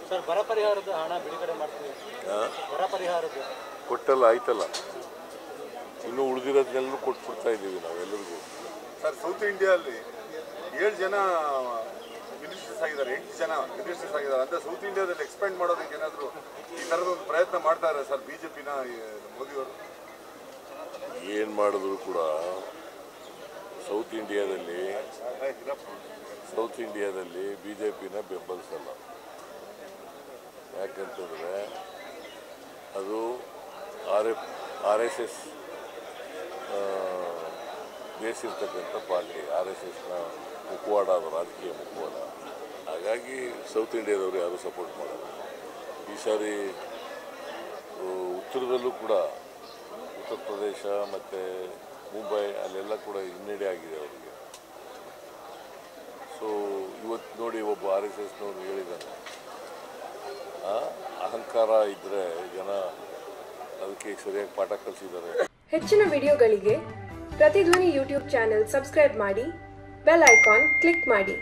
Sir ಬರ ಪರಿಹಾರದ ಹಣ ಬಿಡುಗಡೆ ಮಾಡ್ತೀವಿ. ಬರ ಪರಿಹಾರದ ಕೊಟ್ಟಲ್ಲ ಆಯ್ತಲ್ಲ, ಇನ್ನೂ ಉಳಿದಿರೋದನ್ನೆಲ್ಲರೂ ಕೊಟ್ಬಿಡ್ತಾ ಇದ್ದೀವಿ ನಾವೆಲ್ಲರಿಗೂ. ಸರ್ ಸೌತ್ ಇಂಡಿಯಾದಲ್ಲಿ 7 ಜನ ಮಿನಿಸ್ಟರ್ಸ್ ಆಗಿದ್ದಾರೆ, 8 ಜನ ಮಿನಿಸ್ಟರ್ಸ್ ಆಗಿದ್ದಾರೆ. ಅಂದರೆ ಸೌತ್ ಇಂಡಿಯಾದಲ್ಲಿ ಎಕ್ಸ್ಪೆಂಡ್ ಮಾಡೋದಕ್ಕೆ ಏನಾದರೂ ಈ ಥರದ ಒಂದು ಪ್ರಯತ್ನ ಮಾಡ್ತಾರೆ ಸರ್ ಬಿಜೆಪಿನ ಮೋದಿಯವರು? ಏನು ಮಾಡಿದ್ರು ಕೂಡ ಸೌತ್ ಇಂಡಿಯಾದಲ್ಲಿ ಬಿ ಜೆ ಪಿನ ಬೆಂಬಲಿಸಲ್ಲ. ಯಾಕಂತಂದರೆ ಅದು ಆರ್ ಎಸ್ ಎಸ್ ಬೇಸಿರ್ತಕ್ಕಂಥ ಪಾರ್ಟಿ, ಆರ್ ಎಸ್ ಎಸ್ನ ಮುಖವಾಡ, ಅದು ರಾಜಕೀಯ ಮುಖವಾಡ. ಹಾಗಾಗಿ ಸೌತ್ ಇಂಡಿಯಾದವರು ಯಾರೂ ಸಪೋರ್ಟ್ ಮಾಡಲ್ಲ. ಈ ಸಾರಿ ಉತ್ತರದಲ್ಲೂ ಕೂಡ ಉತ್ತರ ಪ್ರದೇಶ ಮತ್ತು ಮುಂಬೈ ಅಲ್ಲೆಲ್ಲ ಕೂಡ ಹಿನ್ನಡೆ ಆಗಿದೆ ಅವರಿಗೆ. ಸೊ ಇವತ್ತು ನೋಡಿ, ಒಬ್ಬ ಆರ್ ಎಸ್ ಎಸ್ನವರು ಹೇಳಿದ್ದಾನೆ, ಅಹಂಕಾರ ಇದ್ದರೆ ಜನ ಅದಕ್ಕೆ ಸರಿಯಾಗಿ ಪಾಠ ಕಲಿಸಿದ್ದಾರೆ. ಹೆಚ್ಚಿನ ವಿಡಿಯೋಗಳಿಗೆ ಪ್ರತಿಧ್ವನಿ ಯೂಟ್ಯೂಬ್ ಚಾನೆಲ್ ಸಬ್ಸ್ಕ್ರೈಬ್ ಮಾಡಿ, ಬೆಲ್ ಐಕಾನ್ ಕ್ಲಿಕ್ ಮಾಡಿ.